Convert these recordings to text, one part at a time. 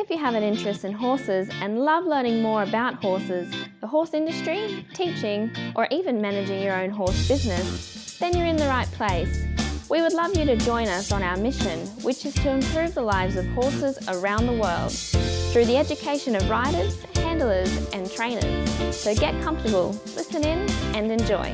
If you have an interest in horses and love learning more about horses, the horse industry, teaching, or even managing your own horse business, then you're in the right place. We would love you to join us on our mission, which is to improve the lives of horses around the world through the education of riders, handlers, and trainers. So get comfortable, listen in, and enjoy.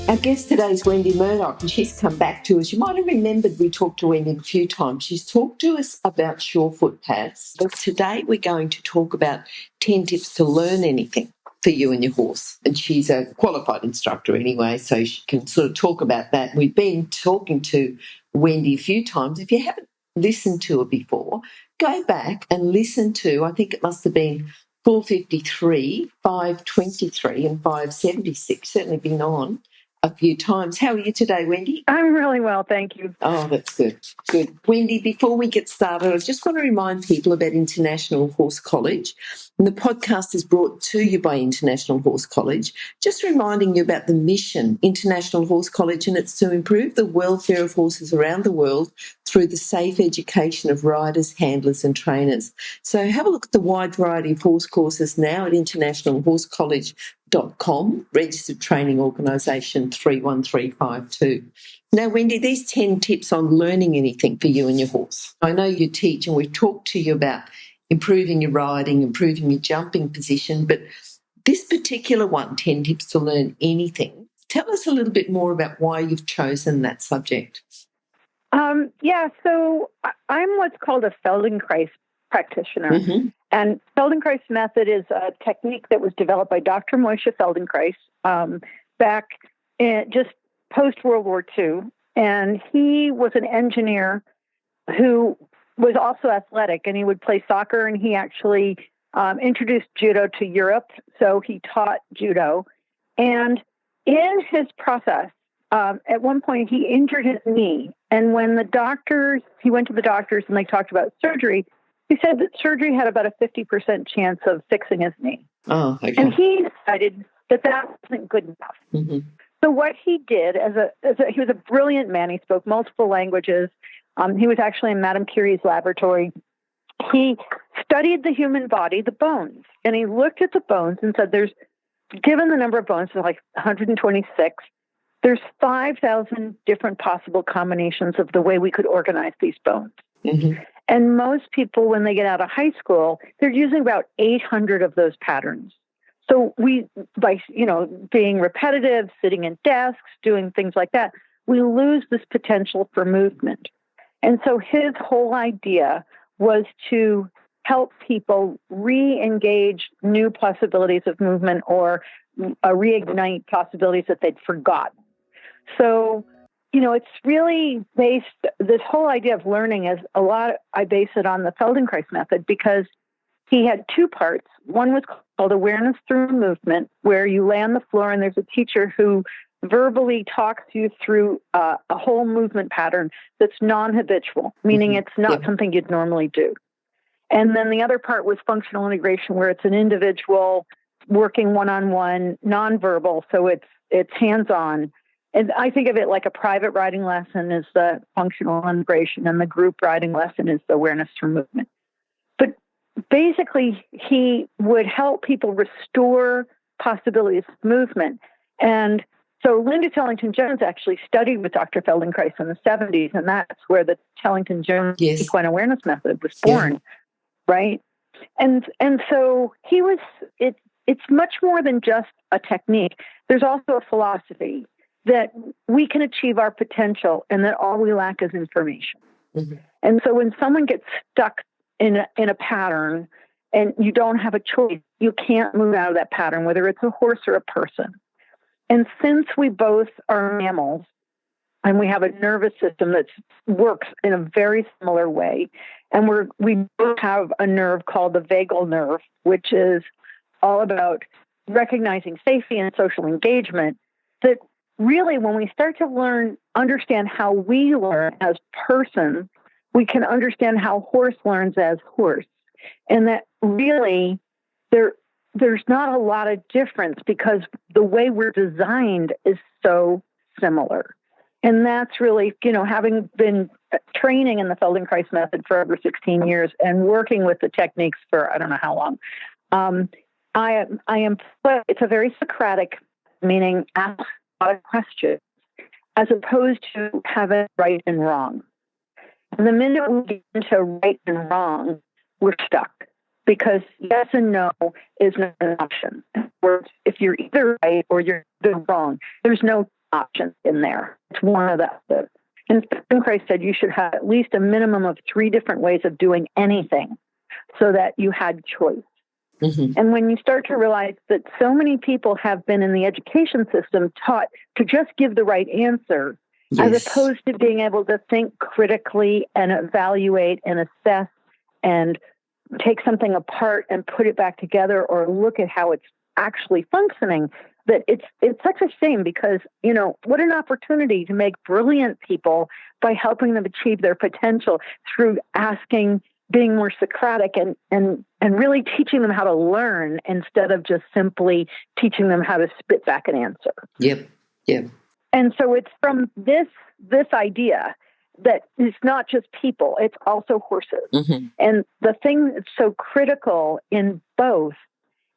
Our guest today is Wendy Murdoch, and she's come back to us. You might have remembered we talked to Wendy a few times. She's talked to us about surefoot pads, but today we're going to talk about 10 tips to learn anything for you and your horse. And she's a qualified instructor anyway, so she can sort of talk about that. We've been talking to Wendy a few times. If you haven't listened to her before, go back and listen to, I think it must have been 453, 523 and 576, certainly been on a few times. How are you today, Wendy? I'm really well, thank you. Oh, that's good. Good. Wendy, before we get started, I just want to remind people about International Horse College. And the podcast is brought to you by International Horse College, just reminding you about the mission, International Horse College, and it's to improve the welfare of horses around the world through the safe education of riders, handlers and trainers. So have a look at the wide variety of horse courses now at internationalhorsecollege.com, registered training organisation 31352. Now, Wendy, these 10 tips on learning anything for you and your horse. I know you teach and we've talked to you about improving your riding, improving your jumping position, but this particular one, 10 tips to learn anything, tell us a little bit more about why you've chosen that subject. So I'm what's called a Feldenkrais practitioner. Mm-hmm. And Feldenkrais method is a technique that was developed by Dr. Moshe Feldenkrais back in just post-World War II. And he was an engineer who was also athletic, and he would play soccer, and he actually introduced judo to Europe. So he taught judo. And in his process, at one point, he injured his knee. And when he went to the doctors and they talked about surgery, he said that surgery had about a 50% chance of fixing his knee. Oh, okay. And he decided that wasn't good enough. Mm-hmm. So what he did, he was a brilliant man. He spoke multiple languages. He was actually in Madame Curie's laboratory. He studied the human body, the bones, and he looked at the bones and said, given the number of bones, like 126, there's 5,000 different possible combinations of the way we could organize these bones. Mm-hmm. And most people, when they get out of high school, they're using about 800 of those patterns. So by being repetitive, sitting in desks, doing things like that, we lose this potential for movement. And so his whole idea was to help people re-engage new possibilities of movement or reignite possibilities that they'd forgotten. So, it's really based, this whole idea of learning I base it on the Feldenkrais method because he had two parts. One was called awareness through movement, where you lay on the floor and there's a teacher who verbally talks you through a whole movement pattern that's non-habitual, meaning it's not something you'd normally do. And then the other part was functional integration, where it's an individual working one-on-one, non-verbal, so it's hands-on. And I think of it like a private riding lesson is the functional integration, and the group riding lesson is the awareness through movement. But basically, he would help people restore possibilities of movement. And so Linda Tellington-Jones actually studied with Dr. Feldenkrais in the 70s, and that's where the Tellington-Jones equine awareness method was born, right? And so it's much more than just a technique. There's also a philosophy that we can achieve our potential and that all we lack is information. Mm-hmm. And so when someone gets stuck in a pattern and you don't have a choice, you can't move out of that pattern, whether it's a horse or a person. And since we both are mammals and we have a nervous system that works in a very similar way, and we both have a nerve called the vagal nerve, which is all about recognizing safety and social engagement, that really when we start to understand how we learn as persons, we can understand how horse learns as horse. And that really there's not a lot of difference because the way we're designed is so similar. And that's really, having been training in the Feldenkrais method for over 16 years and working with the techniques for I don't know how long. It's a very Socratic, meaning ask a lot of questions, as opposed to having right and wrong. And the minute we get into right and wrong, we're stuck, because yes and no is not an option. If you're either right or you're wrong, there's no option in there. It's one or the other. And Feldenkrais said you should have at least a minimum of 3 different ways of doing anything so that you had choice. Mm-hmm. And when you start to realize that so many people have been in the education system taught to just give the right answer, yes, as opposed to being able to think critically and evaluate and assess and take something apart and put it back together, or look at how it's actually functioning, that it's such a shame, because, what an opportunity to make brilliant people by helping them achieve their potential through asking, being more Socratic, and really teaching them how to learn instead of just simply teaching them how to spit back an answer. Yep. And so it's from this idea that it's not just people, it's also horses. Mm-hmm. And the thing that's so critical in both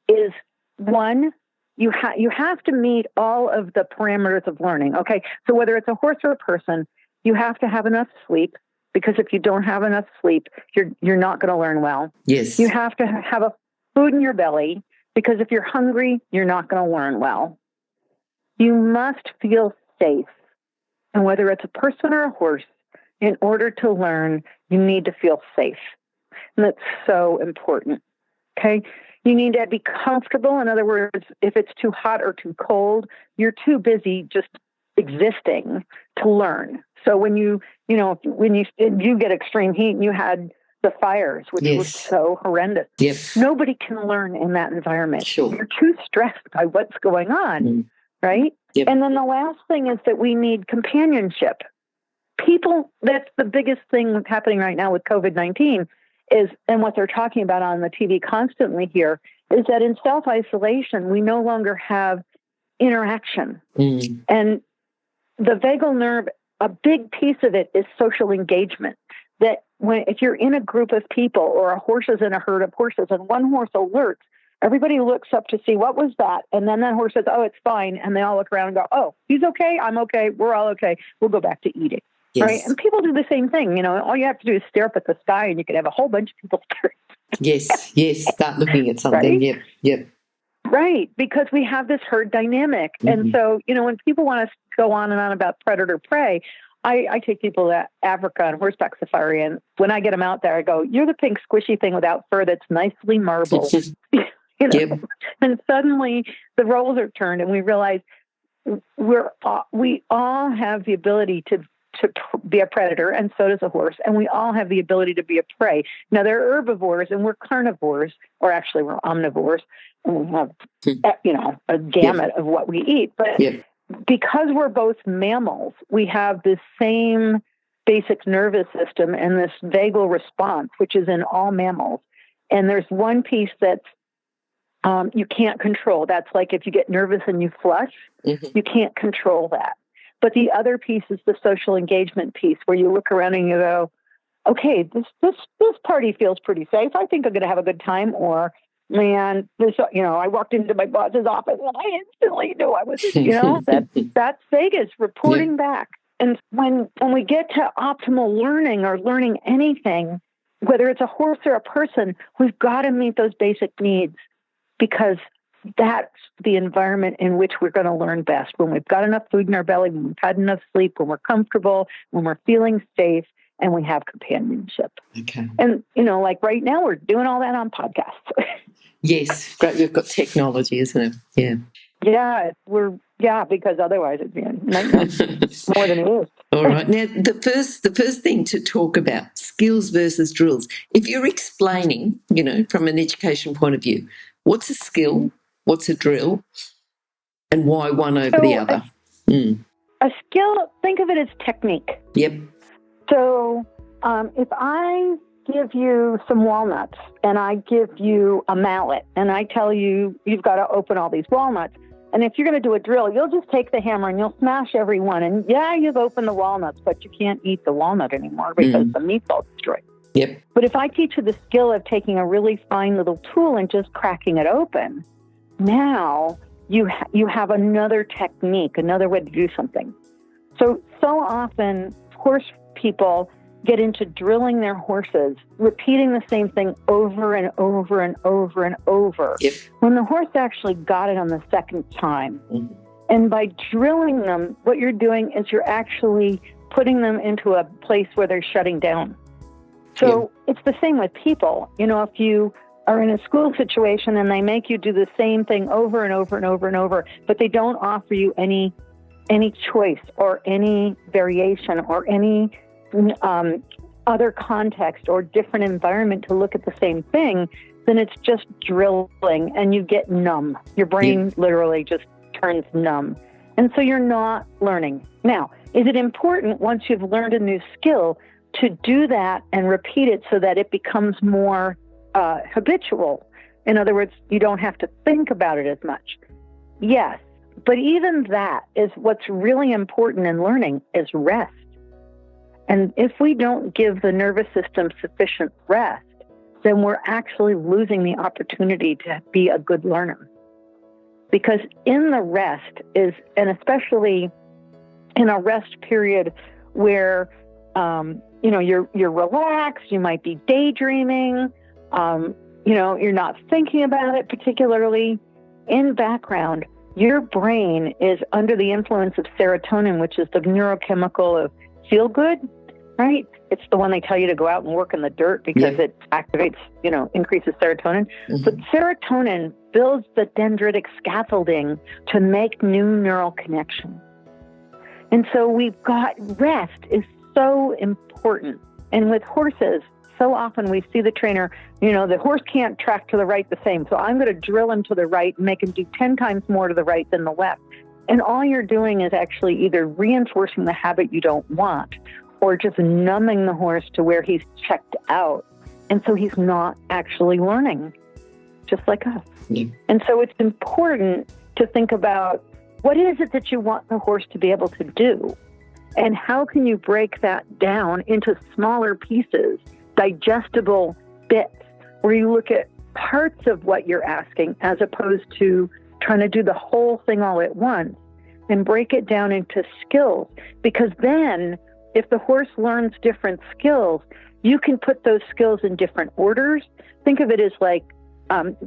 is, one, you have to meet all of the parameters of learning. Okay, so whether it's a horse or a person, you have to have enough sleep, because if you don't have enough sleep, you're not going to learn well. Yes. You have to have a food in your belly, because if you're hungry, you're not going to learn well. You must feel safe. And whether it's a person or a horse, in order to learn, you need to feel safe. And that's so important. Okay? You need to be comfortable. In other words, if it's too hot or too cold, you're too busy just existing to learn. So when you get extreme heat, and you had the fires, which yes, were so horrendous. Yep. Nobody can learn in that environment. Sure. You're too stressed by what's going on, right? Yep. And then the last thing is that we need companionship. People, that's the biggest thing happening right now with COVID-19 is, and what they're talking about on the TV constantly here, is that in self-isolation, we no longer have interaction. Mm. And the vagal nerve, a big piece of it is social engagement. That if you're in a group of people, or a horse is in a herd of horses, and one horse alerts, everybody looks up to see what was that, and then that horse says, "Oh, it's fine," and they all look around and go, "Oh, he's okay, I'm okay, we're all okay, we'll go back to eating." Yes. Right? And people do the same thing. All you have to do is stare up at the sky, and you can have a whole bunch of people stare. Yes. Start looking at something. Right? Yep. Right, because we have this herd dynamic. Mm-hmm. And so, when people want to go on and on about predator-prey, I take people to Africa on horseback safari, and when I get them out there, I go, "You're the pink squishy thing without fur that's nicely marbled." Yep. And suddenly the roles are turned, and we realize we all have the ability to be a predator, and so does a horse, and we all have the ability to be a prey. Now, they're herbivores, and we're carnivores, or actually we're omnivores, and we have, a gamut of what we eat. But because we're both mammals, we have this same basic nervous system and this vagal response, which is in all mammals. And there's one piece that's you can't control. That's like if you get nervous and you flush, you can't control that. But the other piece is the social engagement piece, where you look around and you go, "Okay, this party feels pretty safe. I think I'm going to have a good time." Or, "Man, I walked into my boss's office and I instantly knew I was, that's Vegas reporting back." And when we get to optimal learning, or learning anything, whether it's a horse or a person, we've got to meet those basic needs, because that's the environment in which we're going to learn best. When we've got enough food in our belly, when we've had enough sleep, when we're comfortable, when we're feeling safe, and we have companionship. Okay. And, like right now, we're doing all that on podcasts. Yes. Great. We've got technology, isn't it? Yeah. Yeah, because otherwise it'd be a nightmare more than it is. All right. Now, the first thing to talk about, skills versus drills. If you're explaining, from an education point of view, what's a skill, what's a drill, and why one over the other? A skill, think of it as technique. Yep. So if I give you some walnuts and I give you a mallet and I tell you you've got to open all these walnuts, And if you're going to do a drill, you'll just take the hammer and you'll smash every one. And yeah, you've opened the walnuts, but you can't eat the walnut anymore because the meat's all destroyed. Yep. But if I teach you the skill of taking a really fine little tool and just cracking it open, now you have another technique, another way to do something. So often horse people get into drilling their horses, repeating the same thing over and over and over and over. Yep. When the horse actually got it on the second time. Mm-hmm. And by drilling them, what you're doing is you're actually putting them into a place where they're shutting down. So it's the same with people. If you are in a school situation and they make you do the same thing over and over and over and over, but they don't offer you any choice or any variation or any other context or different environment to look at the same thing, then it's just drilling and you get numb. Your brain literally just turns numb. And so you're not learning. Now, is it important once you've learned a new skill to do that and repeat it so that it becomes more habitual? In other words, you don't have to think about it as much. Yes, but even that is what's really important in learning is rest. And if we don't give the nervous system sufficient rest, then we're actually losing the opportunity to be a good learner. Because in the rest and especially in a rest period where, you're relaxed, you might be daydreaming, you're not thinking about it particularly. In background, your brain is under the influence of serotonin, which is the neurochemical of feel good, right? It's the one they tell you to go out and work in the dirt because it activates, increases serotonin. Mm-hmm. But serotonin builds the dendritic scaffolding to make new neural connections. And so rest is so important. And with horses, so often we see the trainer, the horse can't track to the right the same. So I'm going to drill him to the right and make him do 10 times more to the right than the left. And all you're doing is actually either reinforcing the habit you don't want or just numbing the horse to where he's checked out. And so he's not actually learning, just like us. Yeah. And so it's important to think about what is it that you want the horse to be able to do? And how can you break that down into smaller pieces, digestible bits, where you look at parts of what you're asking as opposed to trying to do the whole thing all at once, and break it down into skills. Because then if the horse learns different skills, you can put those skills in different orders. Think of it as like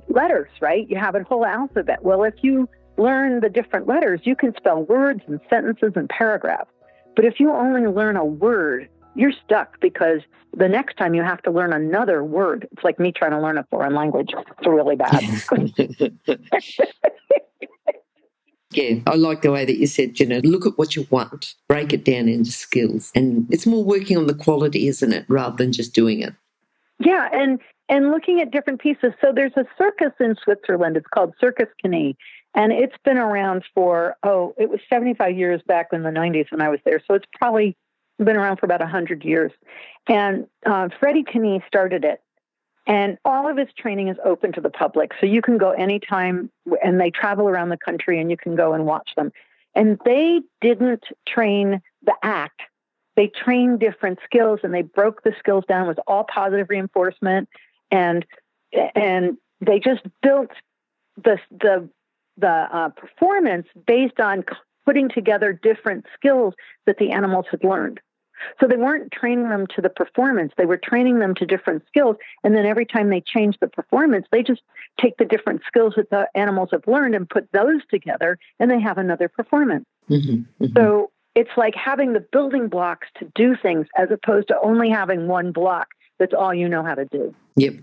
letters, right? You have a whole alphabet. Well, if you learn the different letters, you can spell words and sentences and paragraphs. But if you only learn a word, you're stuck because the next time you have to learn another word. It's like me trying to learn a foreign language. It's really bad. Yeah, I like the way that you said, look at what you want, break it down into skills. And it's more working on the quality, isn't it, rather than just doing it? Yeah, and looking at different pieces. So there's a circus in Switzerland. It's called Circus Kane. And it's been around for, it was 75 years back in the 90s when I was there. So it's probably been around for about 100 years. And Freddie Kane started it. And all of his training is open to the public. So you can go anytime, and they travel around the country, and you can go and watch them. And they didn't train the act. They trained different skills, and they broke the skills down with all positive reinforcement. And they just built the performance based on putting together different skills that the animals had learned. So they weren't training them to the performance. They were training them to different skills. And then every time they changed the performance, they just take the different skills that the animals have learned and put those together, and they have another performance. Mm-hmm, mm-hmm. So it's like having the building blocks to do things as opposed to only having one block that's all you know how to do. Yep.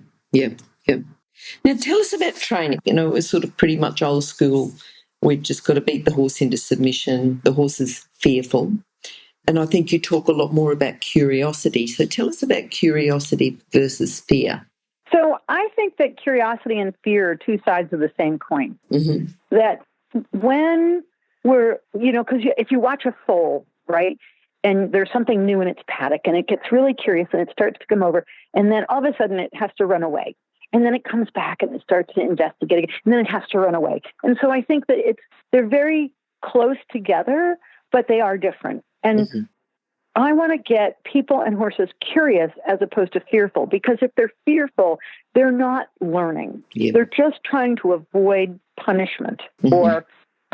Now tell us about training. It was sort of pretty much old school. We've just got to beat the horse into submission. The horse is fearful. And I think you talk a lot more about curiosity. So tell us about curiosity versus fear. So I think that curiosity and fear are two sides of the same coin. Mm-hmm. That when we're, because if you watch a foal, right, and there's something new in its paddock, and it gets really curious, and it starts to come over, and then all of a sudden it has to run away. and then it comes back and it starts to investigate again, and then it has to run away. And so I think that they're very close together, but they are different. And I want to get people and horses curious as opposed to fearful, because if they're fearful, they're not learning. Yep. They're just trying to avoid punishment or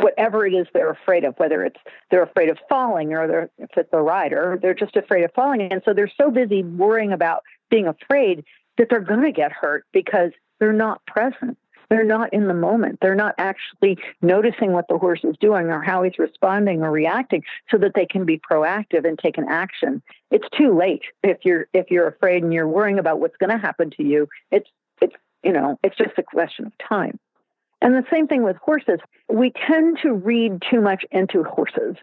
whatever it is they're afraid of, whether it's they're afraid of falling or if it's a rider, they're just afraid of falling. And so they're so busy worrying about being afraid that they're going to get hurt because they're not present. They're not in the moment. They're not actually noticing what the horse is doing or how he's responding or reacting so that they can be proactive and take an action. It's too late if you're afraid and you're worrying about what's going to happen to you. It's just a question of time. And the same thing with horses. We tend to read too much into horses.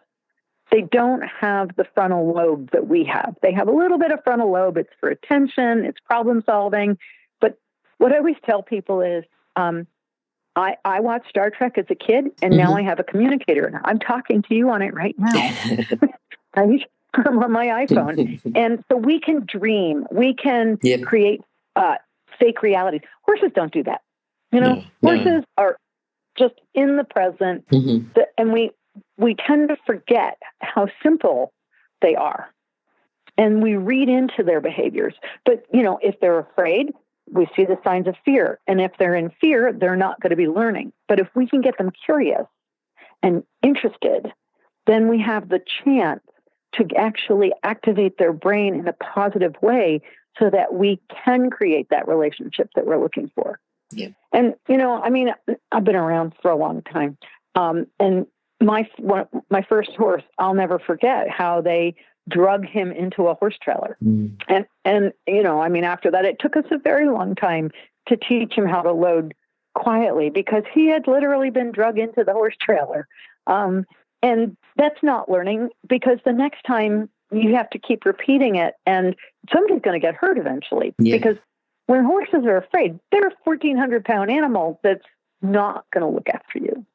They don't have the frontal lobe that we have. They have a little bit of frontal lobe. It's for attention. It's problem solving. But what I always tell people is, I watched Star Trek as a kid, and now I have a communicator. And I'm talking to you on it right now. Right? I'm on my iPhone. And so we can dream. We can create fake realities. Horses don't do that. Horses are just in the present, and we tend to forget how simple they are, and we read into their behaviors. But, if they're afraid, we see the signs of fear, and if they're in fear, they're not going to be learning. But if we can get them curious and interested, then we have the chance to actually activate their brain in a positive way so that we can create that relationship that we're looking for. Yeah. And, I've been around for a long time. And my first horse, I'll never forget how they drug him into a horse trailer. And after that, it took us a very long time to teach him how to load quietly because he had literally been drug into the horse trailer. And that's not learning, because the next time you have to keep repeating it and somebody's going to get hurt eventually. Because when horses are afraid, they're a 1,400-pound animal that's not going to look after you.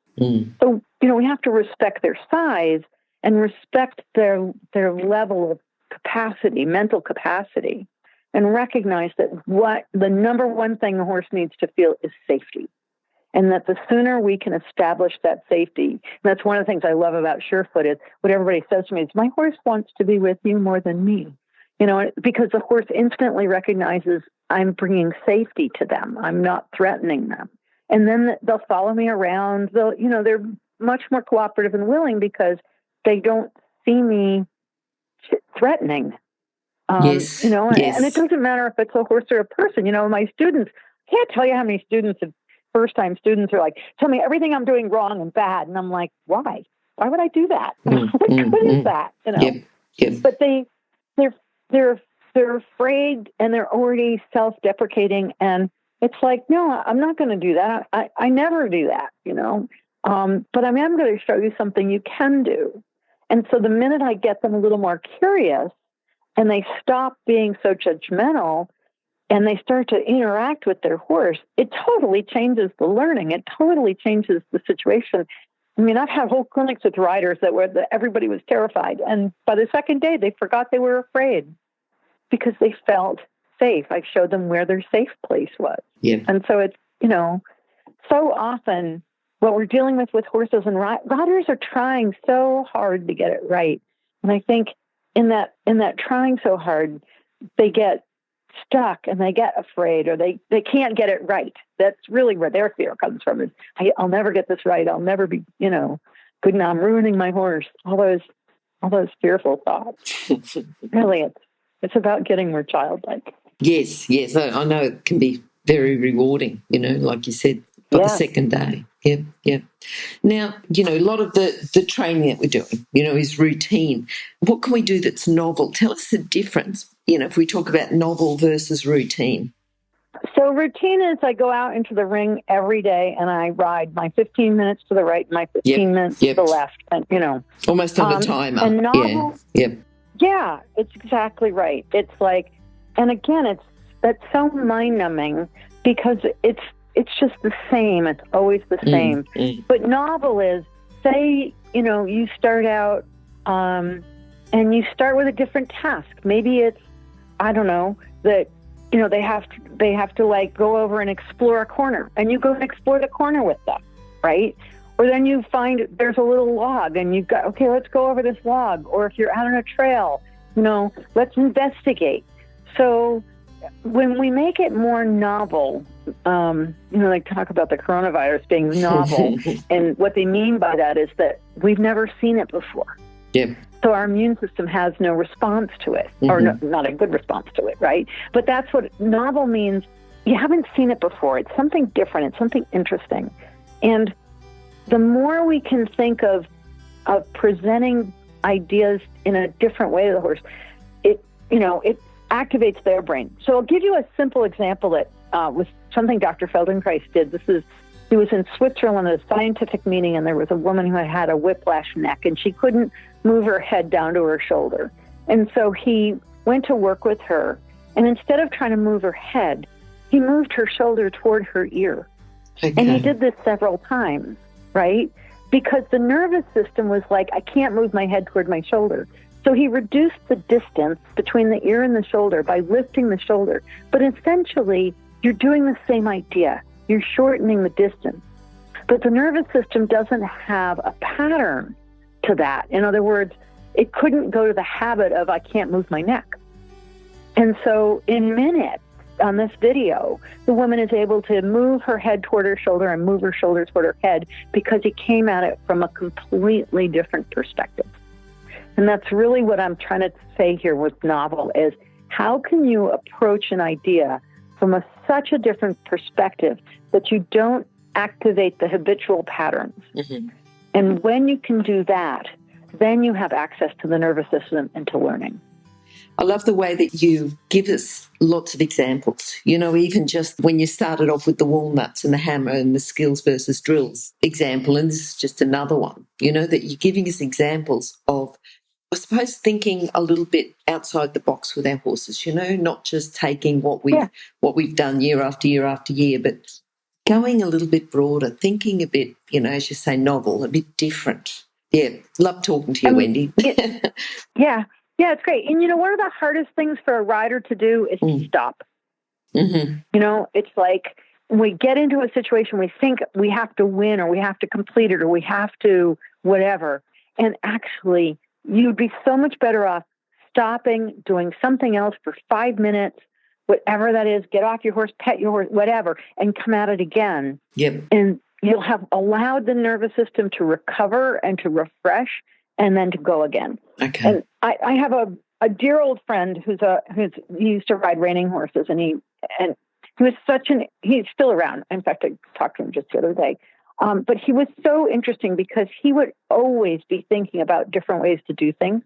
So, we have to respect their size and respect their level of capacity, mental capacity, and recognize that what the number one thing a horse needs to feel is safety. And that the sooner we can establish that safety, and that's one of the things I love about Surefoot is what everybody says to me is, my horse wants to be with you more than me. Because the horse instantly recognizes I'm bringing safety to them. I'm not threatening them. And then they'll follow me around. They're much more cooperative and willing because they don't see me threatening. And it doesn't matter if it's a horse or a person. My students, I can't tell you how many students, first-time students are like, tell me everything I'm doing wrong and bad. And I'm like, why? Why would I do that? What is that? But they're afraid and they're already self-deprecating, and it's like, no, I'm not going to do that. I never do that, but I am going to show you something you can do. And so the minute I get them a little more curious and they stop being so judgmental and they start to interact with their horse, it totally changes the learning. It totally changes the situation. I've had whole clinics with riders everybody was terrified. And by the second day, they forgot they were afraid because they felt safe. I showed them where their safe place was. Yeah. And so it's, so often what we're dealing with horses and riders are trying so hard to get it right. And I think in that trying so hard, they get stuck and they get afraid, or they can't get it right. That's really where their fear comes from, is I'll never get this right. I'll never be, good now. I'm ruining my horse. All those fearful thoughts. Really, it's about getting more childlike. Yes. I know it can be very rewarding, like you said, by the second day. Yeah. Now, a lot of the training that we're doing, is routine. What can we do that's novel? Tell us the difference, if we talk about novel versus routine. So routine is I go out into the ring every day and I ride my 15 minutes to the right and my 15 minutes to the left. And, almost on a timer. And novel, yeah, it's exactly right. It's like, and again, that's so mind-numbing because it's just the same. It's always the same. But novel is, say, you start out and you start with a different task. Maybe it's, I don't know, that they have to like go over and explore a corner, and you go and explore the corner with them, right? Or then you find there's a little log and you've got, okay, let's go over this log. Or if you're out on a trail, let's investigate. So when we make it more novel, like talk about the coronavirus being novel, and what they mean by that is that we've never seen it before. Yep. So our immune system has no response to it, or not a good response to it, right? But that's what novel means. You haven't seen it before. It's something different. It's something interesting. And the more we can think of presenting ideas in a different way to the horse, it activates their brain. So I'll give you a simple example that was something Dr. Feldenkrais did. He was in Switzerland at a scientific meeting, and there was a woman who had a whiplash neck, and she couldn't move her head down to her shoulder. And so he went to work with her, and instead of trying to move her head, he moved her shoulder toward her ear. Okay. And he did this several times, right? Because the nervous system was like, I can't move my head toward my shoulder. So he reduced the distance between the ear and the shoulder by lifting the shoulder. But essentially, you're doing the same idea. You're shortening the distance. But the nervous system doesn't have a pattern to that. In other words, it couldn't go to the habit of, I can't move my neck. And so in minutes on this video, the woman is able to move her head toward her shoulder and move her shoulder toward her head because he came at it from a completely different perspective. And that's really what I'm trying to say here with novel is how can you approach an idea from such a different perspective that you don't activate the habitual patterns. Mm-hmm. And when you can do that, then you have access to the nervous system and to learning. I love the way that you give us lots of examples. Even just when you started off with the walnuts and the hammer and the skills versus drills example, and this is just another one, that you're giving us examples of, I suppose, thinking a little bit outside the box with our horses, not just taking what we've done year after year after year, but going a little bit broader, thinking a bit, as you say, novel, a bit different. Yeah, love talking to you, Wendy. Yeah, it's great. And, one of the hardest things for a rider to do is to stop. Mm-hmm. It's like when we get into a situation, we think we have to win or we have to complete it or we have to whatever. And actually, you'd be so much better off stopping, doing something else for 5 minutes, whatever that is, get off your horse, pet your horse, whatever, and come at it again. Yep. And you'll have allowed the nervous system to recover and to refresh and then to go again. Okay. And I have a dear old friend he used to ride reining horses, and he was he's still around. In fact, I talked to him just the other day. But he was so interesting because he would always be thinking about different ways to do things.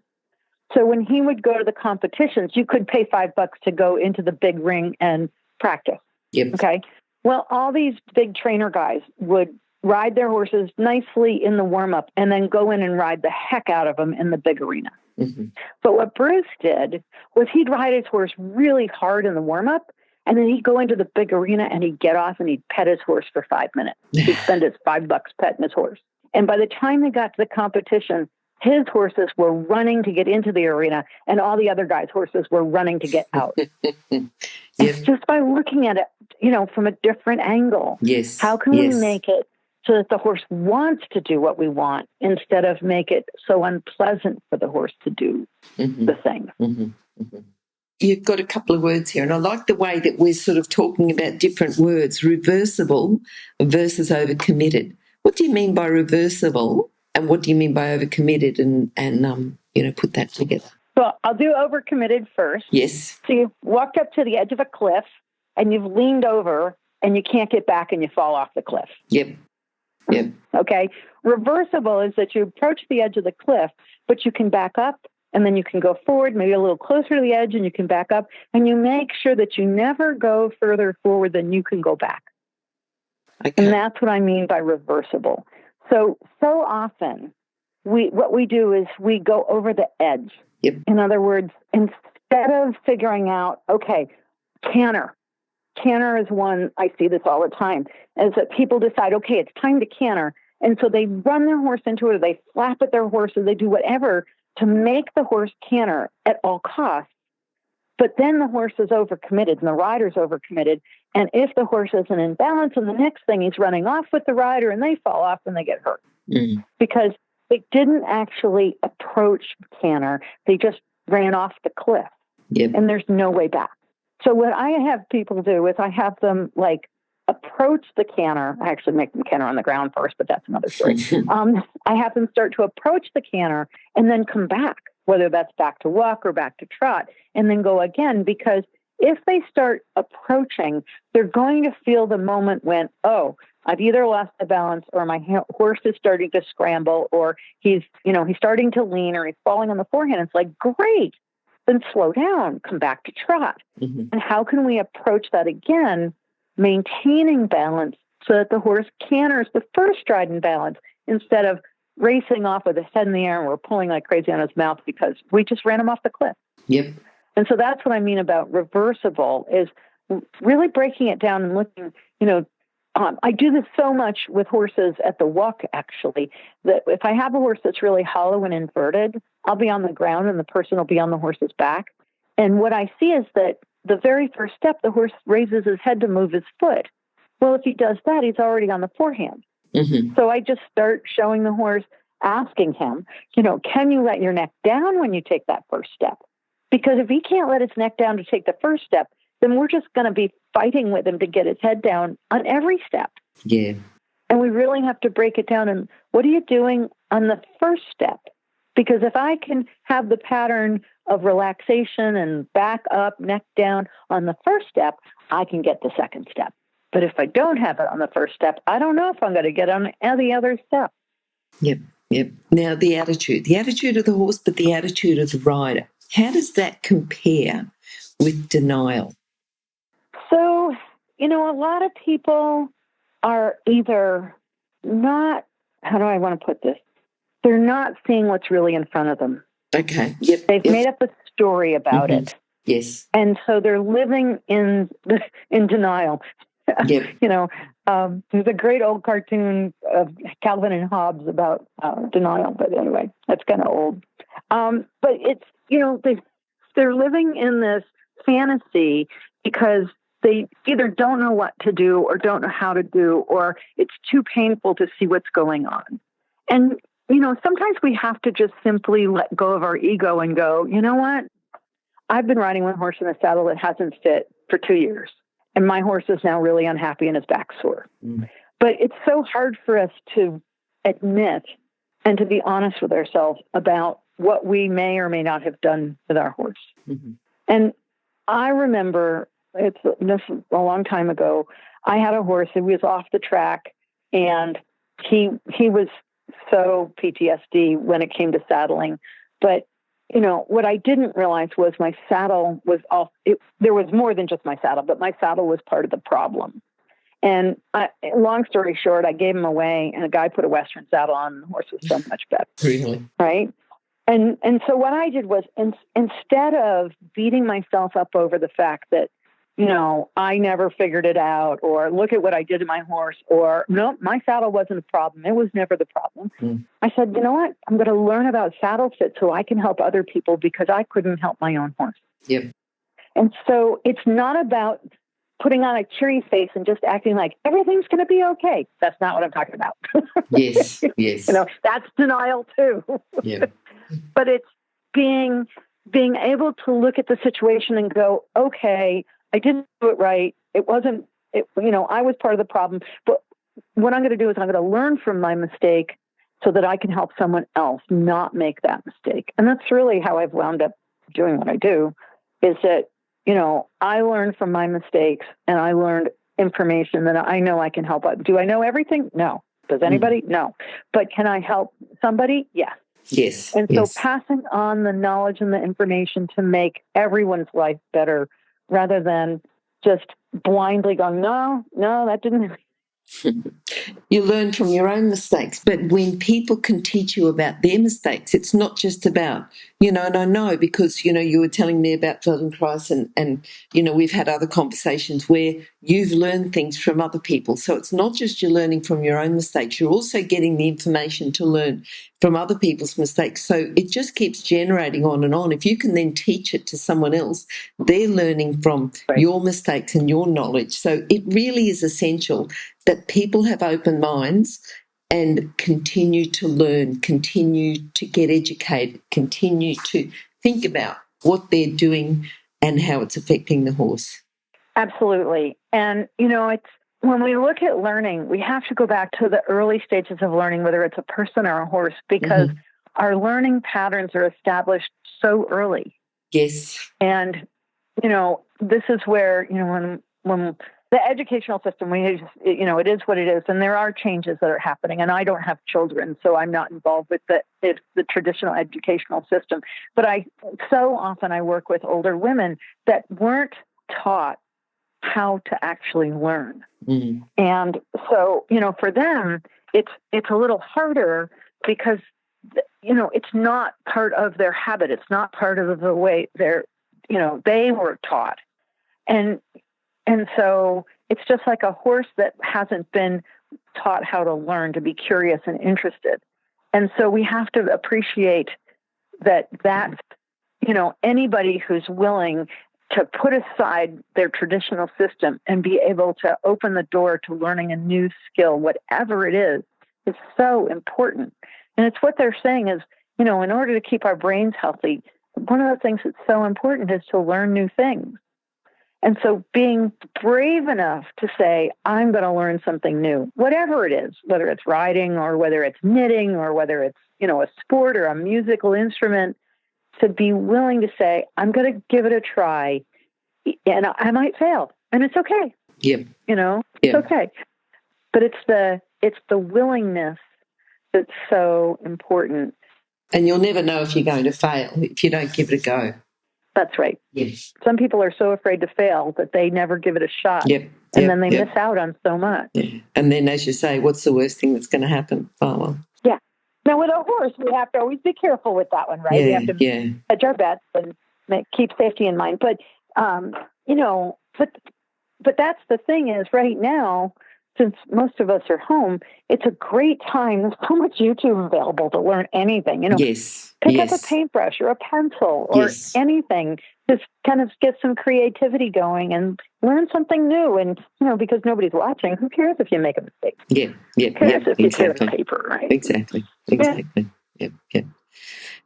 So when he would go to the competitions, you could pay $5 to go into the big ring and practice. Yep. Okay. Well, all these big trainer guys would ride their horses nicely in the warm-up and then go in and ride the heck out of them in the big arena. Mm-hmm. But what Bruce did was he'd ride his horse really hard in the warm-up, and then he'd go into the big arena and he'd get off and he'd pet his horse for 5 minutes. He'd spend his $5 petting his horse. And by the time they got to the competition, his horses were running to get into the arena and all the other guys' horses were running to get out. It's just by looking at it, from a different angle. Yes. How can we make it so that the horse wants to do what we want instead of make it so unpleasant for the horse to do the thing? Mm-hmm. Mm-hmm. You've got a couple of words here, and I like the way that we're sort of talking about different words, reversible versus overcommitted. What do you mean by reversible, and what do you mean by overcommitted, and put that together? So I'll do overcommitted first. Yes. So you've walked up to the edge of a cliff, and you've leaned over, and you can't get back, and you fall off the cliff. Yep. Okay. Reversible is that you approach the edge of the cliff, but you can back up and then you can go forward, maybe a little closer to the edge, and you can back up, and you make sure that you never go further forward than you can go back. Okay. And that's what I mean by reversible. So often what we do is we go over the edge. Yep. In other words, instead of figuring out, okay, canter. Canter is one, I see this all the time, is that people decide, okay, it's time to canter. And so they run their horse into it, or they flap at their horse, or they do whatever to make the horse canter at all costs. But then the horse is overcommitted and the rider's overcommitted. And if the horse isn't in balance, and the next thing he's running off with the rider and they fall off and they get hurt. Because they didn't actually approach the canter. They just ran off the cliff. And there's no way back. So what I have people do is I have them like approach the canter. I actually make them canter on the ground first, but that's another story. I have them start to approach the canter and then come back, whether that's back to walk or back to trot, and then go again. Because if they start approaching, they're going to feel the moment when, oh, I've either lost the balance or my horse is starting to scramble, or he's starting to lean, or he's falling on the forehand. It's like, great, then slow down, come back to trot. And how can we approach that again, maintaining balance so that the horse canters the first stride in balance instead of racing off with his head in the air and we're pulling like crazy on his mouth because we just ran him off the cliff. And so that's what I mean about reversible, is really breaking it down and looking, I do this so much with horses at the walk, actually, that if I have a horse that's really hollow and inverted, I'll be on the ground and the person will be on the horse's back. And what I see is that the very first step, the horse raises his head to move his foot. Well, if he does that, he's already on the forehand. So I just start showing the horse, asking him, can you let your neck down when you take that first step? Because if he can't let his neck down to take the first step, then we're just going to be fighting with him to get his head down on every step. And we really have to break it down. And what are you doing on the first step? Because if I can have the pattern of relaxation and back up, neck down on the first step, I can get the second step. But if I don't have it on the first step, I don't know if I'm going to get on the other step. Now, the attitude of the horse, but the attitude of the rider, how does that compare with denial? So, a lot of people are either not, how do I want to put this? They're not seeing what's really in front of them. Okay. They've made up a story about it. Yes. And so they're living in denial. There's a great old cartoon of Calvin and Hobbes about denial, but anyway, that's kind of old. But it's, they're living in this fantasy because they either don't know what to do or don't know how to do, or it's too painful to see what's going on. And, sometimes we have to just simply let go of our ego and go, you know what? I've been riding one horse in a saddle that hasn't fit for 2 years. And my horse is now really unhappy and his back's sore. But it's so hard for us to admit and to be honest with ourselves about what we may or may not have done with our horse. And I remember, this is a long time ago, I had a horse who was off the track, and he was so PTSD when it came to saddling. But what I didn't realize was my saddle was there was more than just my saddle, but my saddle was part of the problem. And long story short, I gave him away, and a guy put a Western saddle on, and the horse was so much better. Really? Right? And so what I did was, instead of beating myself up over the fact that, I never figured it out, or look at what I did to my horse, or no, my saddle wasn't a problem. It was never the problem. I said, you know what? I'm going to learn about saddle fit so I can help other people, because I couldn't help my own horse. And so it's not about putting on a cheery face and just acting like everything's going to be okay. That's not what I'm talking about. Yes. That's denial too. But it's being able to look at the situation and go, okay, I didn't do it right. It wasn't, I was part of the problem. But what I'm going to do is I'm going to learn from my mistake so that I can help someone else not make that mistake. And that's really how I've wound up doing what I do, is that, I learned from my mistakes, and I learned information that I know I can help. Do I know everything? No. Does anybody? No. But can I help somebody? Yes. Yes. And so passing on the knowledge and the information to make everyone's life better, rather than just blindly going, no, that didn't. You learn from your own mistakes, but when people can teach you about their mistakes, it's not just about, and I know because, you were telling me about Feldenkrais and we've had other conversations where you've learned things from other people. So it's not just you're learning from your own mistakes, you're also getting the information to learn from other people's mistakes. So it just keeps generating on and on. If you can then teach it to someone else, they're learning from your mistakes and your knowledge. So it really is essential that people have open minds and continue to learn, continue to get educated, continue to think about what they're doing and how it's affecting the horse. Absolutely. And, it's when we look at learning, we have to go back to the early stages of learning, whether it's a person or a horse, because our learning patterns are established so early. Yes. And, this is where, when the educational system, it is what it is. And there are changes that are happening. And I don't have children, so I'm not involved with the traditional educational system. But so often I work with older women that weren't taught how to actually learn. Mm. And so, for them, it's a little harder because, it's not part of their habit. It's not part of the way they were taught. And so it's just like a horse that hasn't been taught how to learn, to be curious and interested. And so we have to appreciate that anybody who's willing to put aside their traditional system and be able to open the door to learning a new skill, whatever it is so important. And it's what they're saying is, in order to keep our brains healthy, one of the things that's so important is to learn new things. And so being brave enough to say, I'm going to learn something new, whatever it is, whether it's riding or whether it's knitting or whether it's, a sport or a musical instrument, to be willing to say, I'm going to give it a try and I might fail and it's okay. Yep. It's okay. But it's the willingness that's so important. And you'll never know if you're going to fail if you don't give it a go. That's right. Yes. Some people are so afraid to fail that they never give it a shot. Yep. And then they miss out on so much. Yeah. And then, as you say, what's the worst thing that's going to happen? Oh, well. Yeah. Now, with a horse, we have to always be careful with that one, right? Yeah, we have to hedge our bets and keep safety in mind. But, but that's the thing is right now, since most of us are home, it's a great time. There's so much YouTube available to learn anything. Yes. Pick up a paintbrush or a pencil or anything. Just kind of get some creativity going and learn something new. And, because nobody's watching, who cares if you make a mistake? Yeah. Who cares if you tear the paper, right? Exactly. Yeah.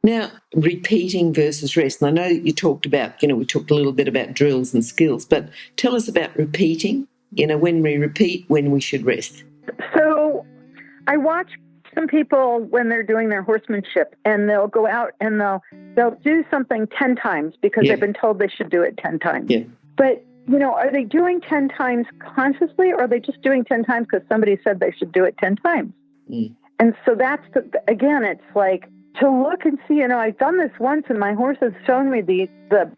Now, repeating versus rest. And I know you talked about, we talked a little bit about drills and skills, but tell us about repeating. When we repeat, when we should rest. So I watch some people when they're doing their horsemanship and they'll go out and they'll do something 10 times because they've been told they should do it 10 times. Yeah. But, are they doing 10 times consciously or are they just doing 10 times because somebody said they should do it 10 times? Mm. And so that's, again, it's like to look and see, I've done this once and my horse has shown me the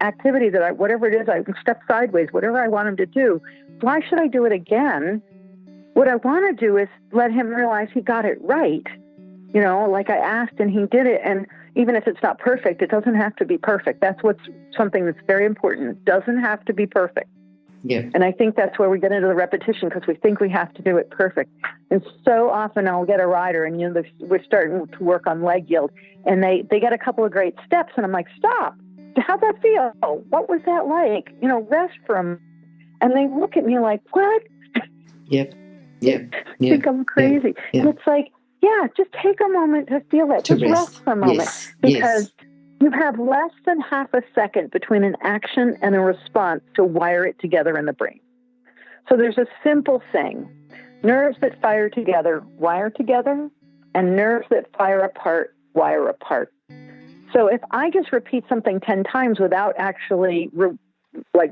activity that whatever it is, I can step sideways, whatever I want him to do. Why should I do it again? What I want to do is let him realize he got it right. Like I asked and he did it. And even if it's not perfect, it doesn't have to be perfect. That's something that's very important. It doesn't have to be perfect. Yeah. And I think that's where we get into the repetition because we think we have to do it perfect. And so often I'll get a rider and, we're starting to work on leg yield and they get a couple of great steps and I'm like, stop. How'd that feel? What was that like? Rest for a moment. And they look at me like, what? Yep. Think I'm crazy. Yep. And it's like, just take a moment to feel it. Just rest for a moment. Because you have less than half a second between an action and a response to wire it together in the brain. So there's a simple saying, nerves that fire together, wire together, and nerves that fire apart, wire apart. So if I just repeat something 10 times without actually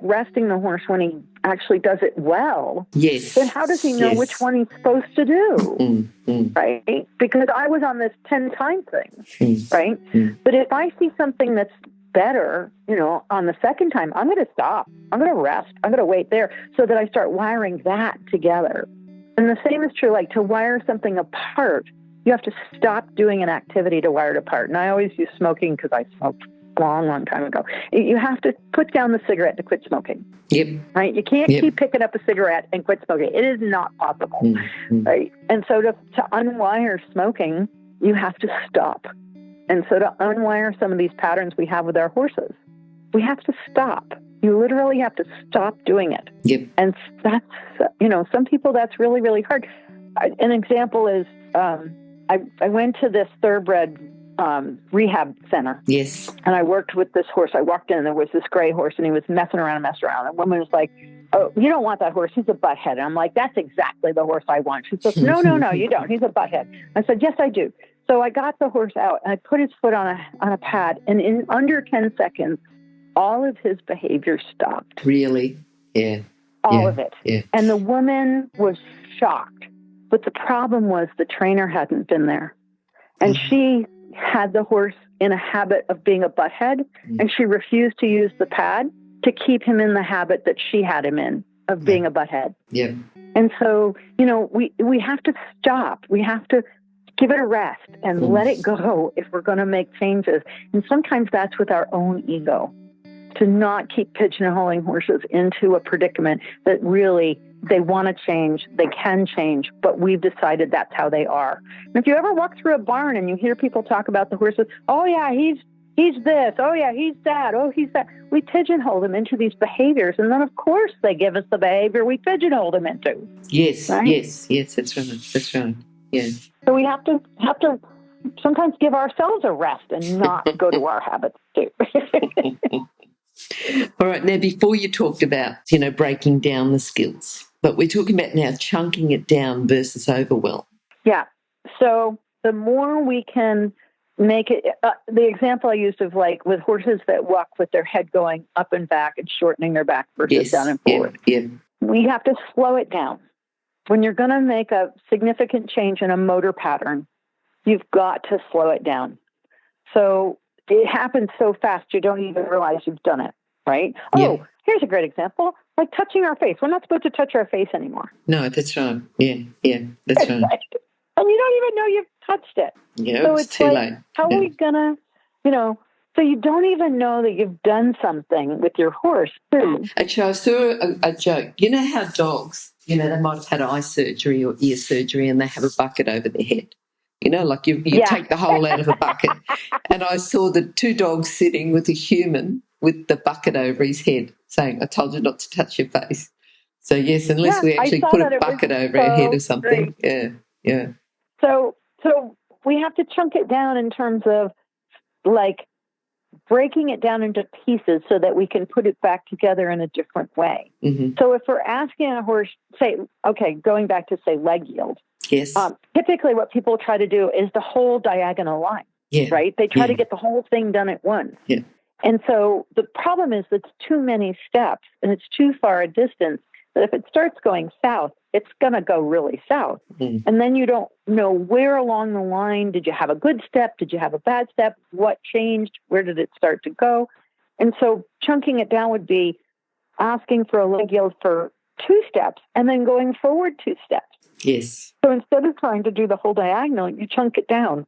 resting the horse when he actually does it well, then how does he know which one he's supposed to do, right? Because I was on this 10-time thing, right? But if I see something that's better, on the second time, I'm going to stop. I'm going to rest. I'm going to wait there so that I start wiring that together. And the same is true, like to wire something apart, you have to stop doing an activity to wire it apart. And I always use smoking because I smoked a long, long time ago. You have to put down the cigarette to quit smoking. Yep. Right? You can't keep picking up a cigarette and quit smoking. It is not possible. Mm-hmm. Right? And so to unwire smoking, you have to stop. And so to unwire some of these patterns we have with our horses, we have to stop. You literally have to stop doing it. Yep. And that's, some people that's really, really hard. An example is I went to this thoroughbred rehab center. Yes. And I worked with this horse. I walked in and there was this gray horse and he was messing around. And the woman was like, "Oh, you don't want that horse. He's a butthead." And I'm like, "That's exactly the horse I want." She says, No, you don't. He's a butthead. I said, "Yes, I do." So I got the horse out and I put his foot on a pad. And in under 10 seconds, all of his behavior stopped. Really? Yeah. All of it. Yeah. And the woman was shocked. But the problem was the trainer hadn't been there. And she had the horse in a habit of being a butthead, and she refused to use the pad to keep him in the habit that she had him in of being a butthead. Yeah. And so, we have to stop. We have to give it a rest and let it go if we're going to make changes. And sometimes that's with our own ego, to not keep pigeonholing horses into a predicament that really they want to change, they can change, but we've decided that's how they are. And if you ever walk through a barn and you hear people talk about the horses, "Oh yeah, he's this, oh yeah, he's that, oh he's that," we pigeonhole them into these behaviors, and then of course they give us the behavior we pigeonhole them into. Yes, right? yes, that's right. Yeah. So we have to sometimes give ourselves a rest and not go to our habits too. All right, now before you talked about, breaking down the skills, but we're talking about now chunking it down versus overwhelm. Yeah. So the more we can make it, the example I used of like with horses that walk with their head going up and back and shortening their back versus down and forward. Yeah. We have to slow it down. When you're going to make a significant change in a motor pattern, you've got to slow it down. So it happens so fast you don't even realize you've done it, right? Yeah. Oh, here's a great example, like touching our face. We're not supposed to touch our face anymore. No, that's right. Yeah, that's right. And you don't even know you've touched it. Yeah, so it's too late. How are we going to, so you don't even know that you've done something with your horse. Actually, I saw a joke. You know how dogs, they might have had eye surgery or ear surgery and they have a bucket over their head. Like you take the hole out of a bucket. And I saw the two dogs sitting with a human with the bucket over his head saying, "I told you not to touch your face." So, yes, unless we actually put a bucket over our head or something. Great. Yeah. So we have to chunk it down in terms of like breaking it down into pieces so that we can put it back together in a different way. Mm-hmm. So if we're asking a horse, going back to say leg yield. Yes. Typically what people try to do is the whole diagonal line, right? They try to get the whole thing done at once. Yeah. And so the problem is it's too many steps and it's too far a distance that if it starts going south, it's going to go really south. Mm-hmm. And then you don't know where along the line, did you have a good step? Did you have a bad step? What changed? Where did it start to go? And so chunking it down would be asking for a leg yield for 2 steps and then going forward 2 steps. Yes. So instead of trying to do the whole diagonal, you chunk it down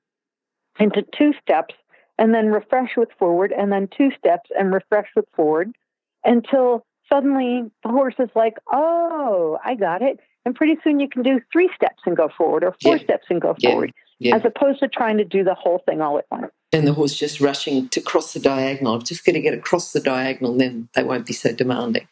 into 2 steps and then refresh with forward and then 2 steps and refresh with forward until suddenly the horse is like, "Oh, I got it." And pretty soon you can do 3 steps and go forward or 4 steps and go forward, as opposed to trying to do the whole thing all at once. And the horse just rushing to cross the diagonal. I'm just going to get across the diagonal, then they won't be so demanding.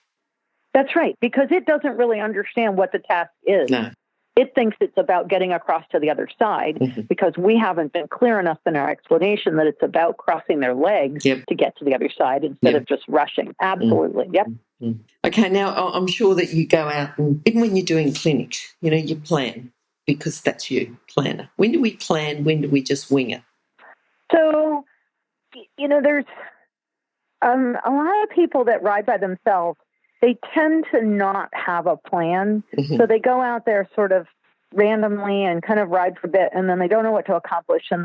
That's right, because it doesn't really understand what the task is. No. It thinks it's about getting across to the other side because we haven't been clear enough in our explanation that it's about crossing their legs to get to the other side instead of just rushing. Absolutely. Yep. Okay, now I'm sure that you go out and even when you're doing clinics, you plan because that's you, planner. When do we plan? When do we just wing it? So, there's a lot of people that ride by themselves. They tend to not have a plan. So they go out there sort of randomly and kind of ride for a bit, and then they don't know what to accomplish, and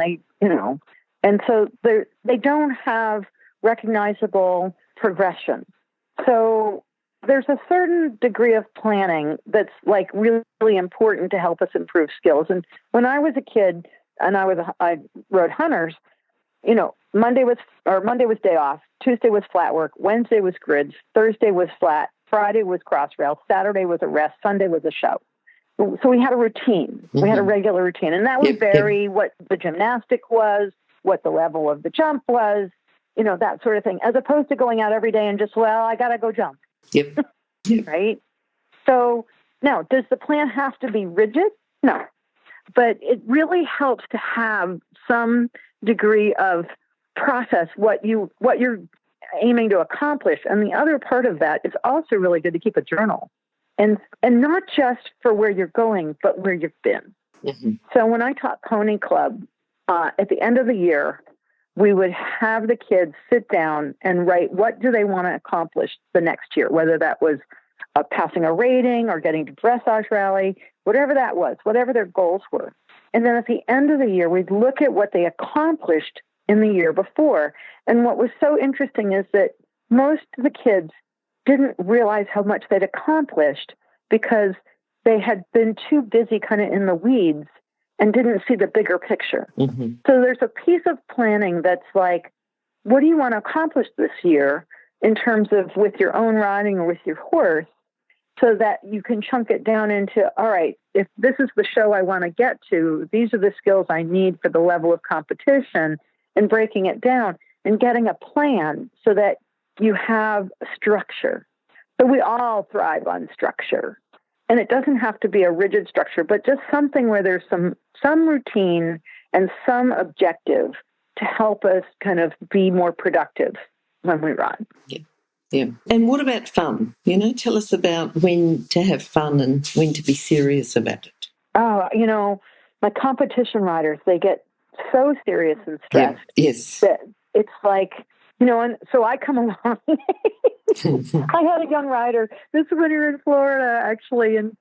and so they don't have recognizable progression. So there's a certain degree of planning that's like really, really important to help us improve skills. And when I was a kid and I rode hunters, Monday was day off, Tuesday was flat work, Wednesday was grids, Thursday was flat, Friday was cross rail, Saturday was a rest, Sunday was a show. So we had a routine. We had a regular routine. And that would vary what the gymnastic was, what the level of the jump was, that sort of thing, as opposed to going out every day and just, I got to go jump. Yep. Right? So now, does the plan have to be rigid? No. But it really helps to have some degree of process, what you're aiming to accomplish. And the other part of that is also really good to keep a journal. And not just for where you're going, but where you've been. Mm-hmm. So when I taught Pony Club, at the end of the year, we would have the kids sit down and write what do they want to accomplish the next year, whether that was passing a rating or getting to dressage rally, whatever that was, whatever their goals were. And then at the end of the year, we'd look at what they accomplished in the year before. And what was so interesting is that most of the kids didn't realize how much they'd accomplished because they had been too busy kind of in the weeds and didn't see the bigger picture. Mm-hmm. So there's a piece of planning that's like, what do you want to accomplish this year in terms of with your own riding or with your horse, so that you can chunk it down into, all right, if this is the show I want to get to, these are the skills I need for the level of competition, and breaking it down and getting a plan so that you have structure. So we all thrive on structure. And it doesn't have to be a rigid structure, but just something where there's some routine and some objective to help us kind of be more productive when we run. Yeah. And what about fun? Tell us about when to have fun and when to be serious about it. Oh, my competition riders, they get so serious and stressed. Yeah. Yes. That it's like, and so I come along. I had a young rider this winter in Florida, actually, and,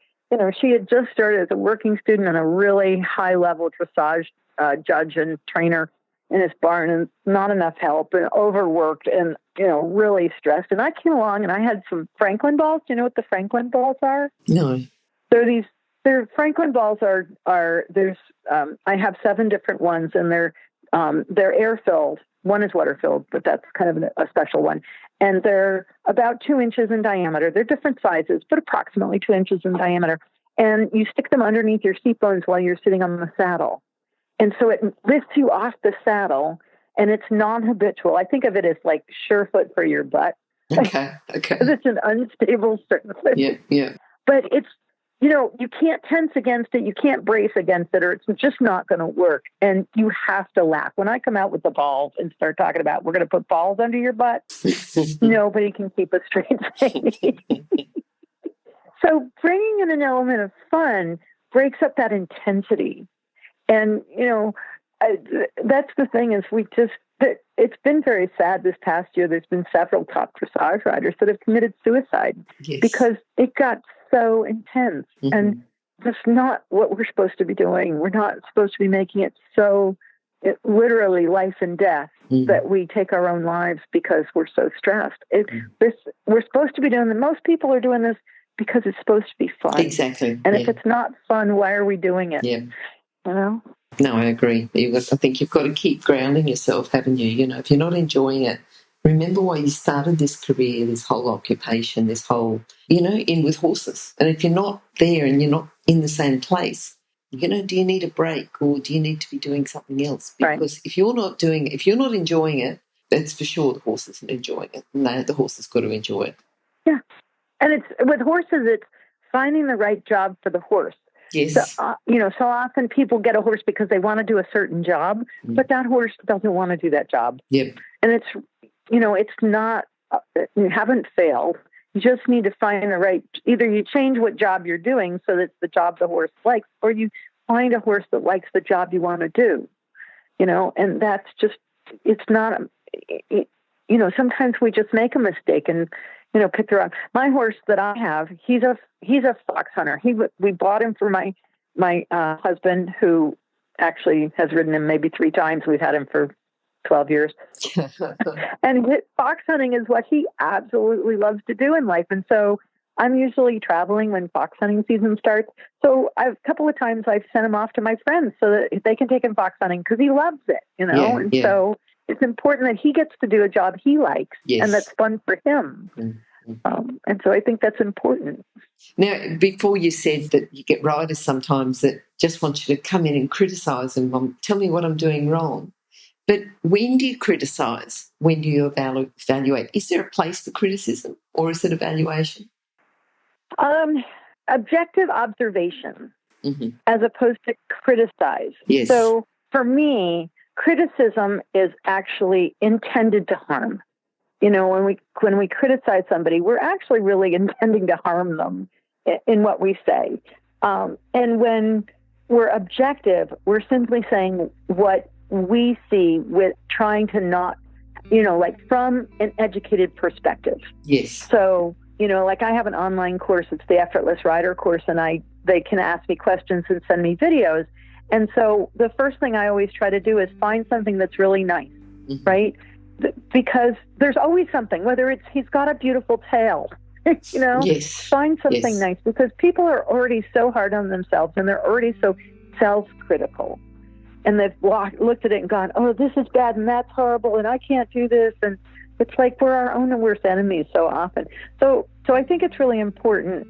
she had just started as a working student and a really high-level dressage judge and trainer in his barn, and not enough help and overworked and, really stressed. And I came along and I had some Franklin balls. Do you know what the Franklin balls are? No. They're Franklin balls are there's, I have 7 different ones, and they're air-filled. One is water-filled, but that's kind of a special one. And they're about 2 inches in diameter. They're different sizes, but approximately 2 inches in diameter. And you stick them underneath your seat bones while you're sitting on the saddle. And so it lifts you off the saddle, and it's non-habitual. I think of it as like Surefoot for your butt. Okay. Because it's an unstable surface. Yeah. But it's, you can't tense against it. You can't brace against it, or it's just not going to work. And you have to laugh. When I come out with the balls and start talking about, we're going to put balls under your butt, nobody can keep a straight face. So bringing in an element of fun breaks up that intensity. And, that's the thing is it's been very sad this past year. There's been several top dressage riders that have committed suicide because it got so intense. Mm-hmm. And that's not what we're supposed to be doing. We're not supposed to be making it so literally life and death that we take our own lives because we're so stressed. We're supposed to be doing most people are doing this because it's supposed to be fun. Exactly. And if it's not fun, why are we doing it? Yeah. No, I agree. I think you've got to keep grounding yourself, haven't you? If you're not enjoying it, remember why you started this career, this whole occupation, this whole, in with horses. And if you're not there and you're not in the same place, do you need a break or do you need to be doing something else? Because if you're not enjoying it, that's for sure the horse isn't enjoying it. No, the horse has got to enjoy it. Yeah. And it's with horses, it's finding the right job for the horse. Yes. So, so often people get a horse because they want to do a certain job, but that horse doesn't want to do that job. Yep. And it's, it's not, you haven't failed. You just need to find the right, either you change what job you're doing so that it's the job the horse likes, or you find a horse that likes the job you want to do, and that's just, it's not, sometimes we just make a mistake and, pick the wrong. My horse that I have, he's a fox hunter. We bought him for my husband, who actually has ridden him maybe 3 times. We've had him for 12 years. And fox hunting is what he absolutely loves to do in life. And so I'm usually traveling when fox hunting season starts. So a couple of times I've sent him off to my friends so that they can take him fox hunting because he loves it, So it's important that he gets to do a job he likes and that's fun for him. Mm-hmm. And so I think that's important. Now, before you said that you get writers sometimes that just want you to come in and criticise and tell me what I'm doing wrong. But when do you criticise? When do you evaluate? Is there a place for criticism or is it evaluation? Objective observation as opposed to criticize. Yes. So for me, criticism is actually intended to harm. When we criticize somebody, we're actually really intending to harm them in what we say. And when we're objective, we're simply saying what we see with trying to not, from an educated perspective. Yes. So, I have an online course, it's the Effortless Rider course, and they can ask me questions and send me videos. And so the first thing I always try to do is find something that's really nice, right? Because there's always something, whether it's he's got a beautiful tail, Yes. Find something nice, because people are already so hard on themselves and they're already so self-critical. And they've looked at it and gone, oh, this is bad and that's horrible and I can't do this. And it's like we're our own worst enemies so often. So I think it's really important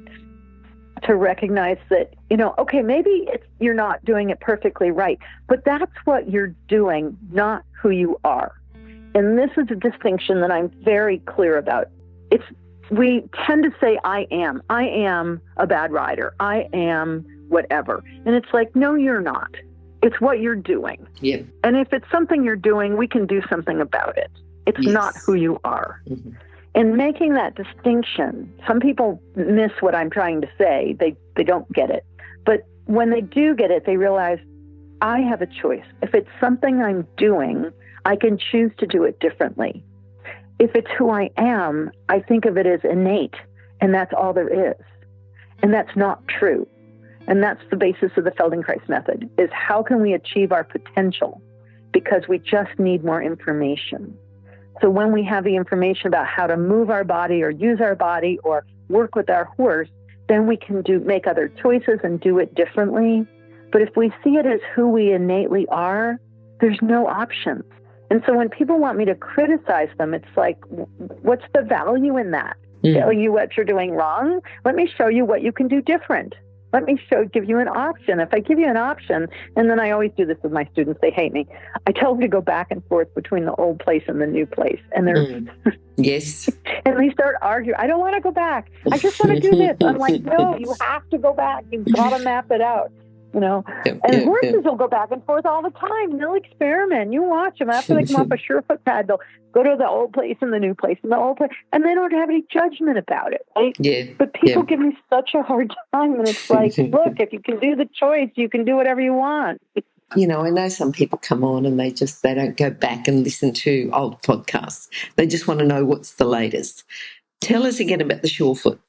to recognize that, okay, maybe you're not doing it perfectly right, but that's what you're doing, not who you are. And this is a distinction that I'm very clear about. We tend to say, I am a bad rider. I am whatever. And it's like, no, you're not. It's what you're doing. Yeah. And if it's something you're doing, we can do something about it. It's not who you are. Mm-hmm. And making that distinction, some people miss what I'm trying to say. They don't get it. But when they do get it, they realize I have a choice. If it's something I'm doing, I can choose to do it differently. If it's who I am, I think of it as innate, and that's all there is. And that's not true. And that's the basis of the Feldenkrais method, is how can we achieve our potential? Because we just need more information. So when we have the information about how to move our body or use our body or work with our horse, then we can make other choices and do it differently. But if we see it as who we innately are, there's no options. And so when people want me to criticize them, it's like, what's the value in that? Tell you what you're doing wrong? Let me show you what you can do different. Let me give you an option. If I give you an option, and then I always do this with my students, they hate me. I tell them to go back and forth between the old place and the new place. And they're yes. And they start arguing. I don't want to go back. I just want to do this. I'm like, no, you have to go back. You've got to map it out. Horses will go back and forth all the time. They'll experiment. You watch them. After they come off a surefoot pad, they'll go to the old place and the new place and the old place, and they don't have any judgment about it. Right? Yeah. But people give me such a hard time, and it's like, look, if you can do the choice, you can do whatever you want. I know some people come on and they don't go back and listen to old podcasts. They just want to know what's the latest. Tell us again about the surefoot.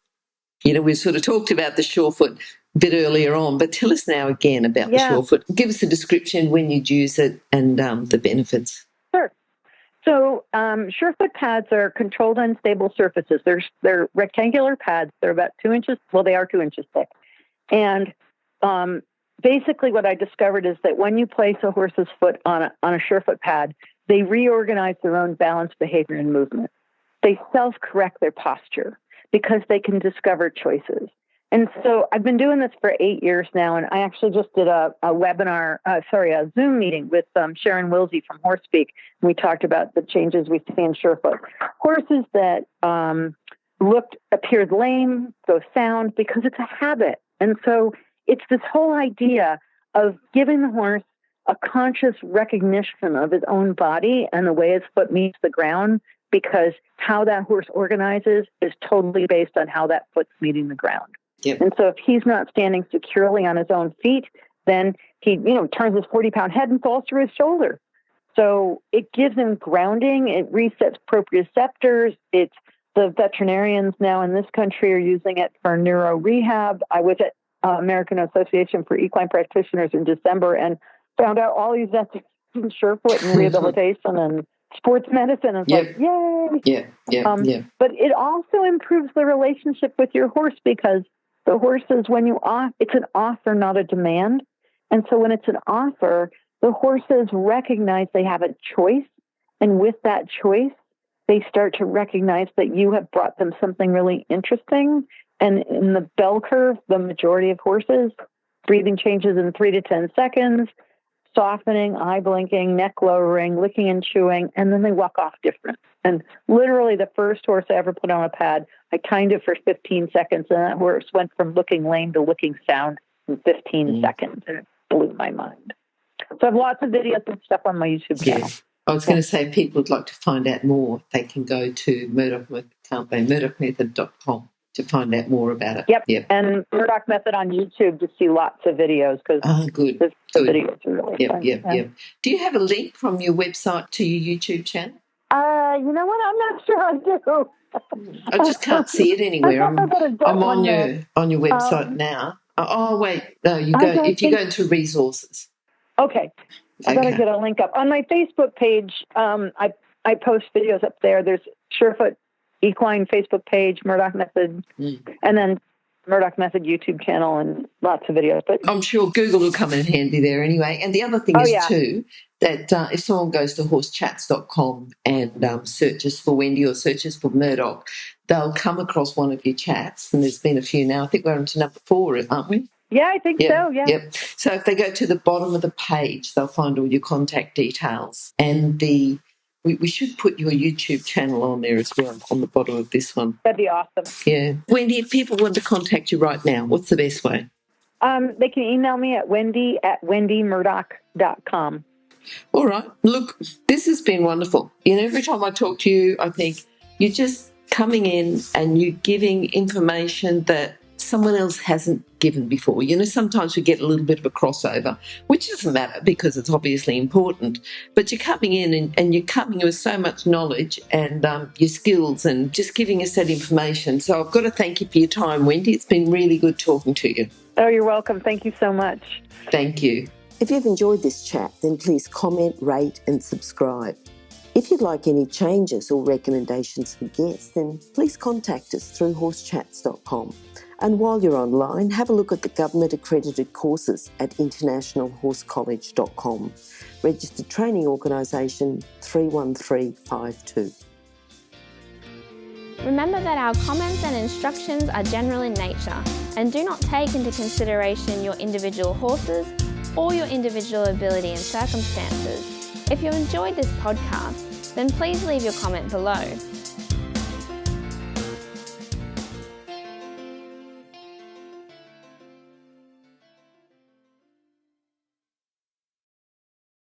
We sort of talked about the surefoot a bit earlier on, but tell us now again about the surefoot. Give us a description when you'd use it and the benefits. Sure. So surefoot pads are controlled unstable surfaces. They're rectangular pads. They're about 2 inches. Well, they are 2 inches thick. And basically what I discovered is that when you place a horse's foot on a surefoot pad, they reorganize their own balance, behavior, and movement. They self-correct their posture because they can discover choices. And so I've been doing this for 8 years now, and I actually just did a Zoom meeting with Sharon Wilsey from HorseSpeak, and we talked about the changes we see in surefoot. Horses that appeared lame, go sound, because it's a habit. And so it's this whole idea of giving the horse a conscious recognition of his own body and the way his foot meets the ground, because how that horse organizes is totally based on how that foot's meeting the ground. Yep. And so if he's not standing securely on his own feet, then he, turns his 40-pound head and falls through his shoulder. So it gives him grounding. It resets proprioceptors. It's the veterinarians now in this country are using it for neuro rehab. I was at American Association for Equine Practitioners in December and found out all these vets in Surefoot and rehabilitation and sports medicine. It's like, yay! Yeah. But it also improves the relationship with your horse because the horses, it's an offer, not a demand. And so when it's an offer, the horses recognize they have a choice. And with that choice, they start to recognize that you have brought them something really interesting. And in the bell curve, the majority of horses, breathing changes in 3 to 10 seconds, softening, eye blinking, neck lowering, licking and chewing, and then they walk off different. And literally the first horse I ever put on a pad, I timed it for 15 seconds, and that horse went from looking lame to looking sound in 15 seconds, and it blew my mind. So I have lots of videos and stuff on my YouTube channel. I was going to say, if people would like to find out more, they can go to Murdoch Method, can't they? MurdochMethod.com to find out more about it. Yep. And Murdoch Method on YouTube to see lots of videos because good. The videos are really fun. Yep. Do you have a link from your website to your YouTube channel? You know what? I'm not sure I do. I just can't see it anywhere. I'm on your website now. Oh wait, no, you go if you go into resources. Okay. I better get a link up. On my Facebook page, I post videos up there. There's Surefoot Equine Facebook page, Murdoch Method, and then Murdoch Method YouTube channel and lots of videos. But I'm sure Google will come in handy there anyway. And the other thing is too, that if someone goes to horsechats.com and searches for Wendy or searches for Murdoch, they'll come across one of your chats, and there's been a few now. I think we're on to number 4, aren't we? Yeah, I think so, yeah. Yep. So if they go to the bottom of the page, they'll find all your contact details. And we should put your YouTube channel on there as well, on the bottom of this one. That'd be awesome. Yeah. Wendy, if people want to contact you right now, what's the best way? They can email me at wendy@wendymurdoch.com. All right. Look, this has been wonderful. Every time I talk to you, I think you're just coming in and you're giving information that someone else hasn't given before. Sometimes we get a little bit of a crossover, which doesn't matter because it's obviously important, but you're coming in and you're coming with so much knowledge and your skills and just giving us that information. So I've got to thank you for your time, Wendy. It's been really good talking to you. Oh, you're welcome. Thank you so much. Thank you. If you've enjoyed this chat, then please comment, rate and subscribe. If you'd like any changes or recommendations for guests, then please contact us through horsechats.com. And while you're online, have a look at the government-accredited courses at internationalhorsecollege.com. Registered Training Organisation 31352. Remember that our comments and instructions are general in nature and do not take into consideration your individual horses or your individual ability and circumstances. If you enjoyed this podcast, then please leave your comment below.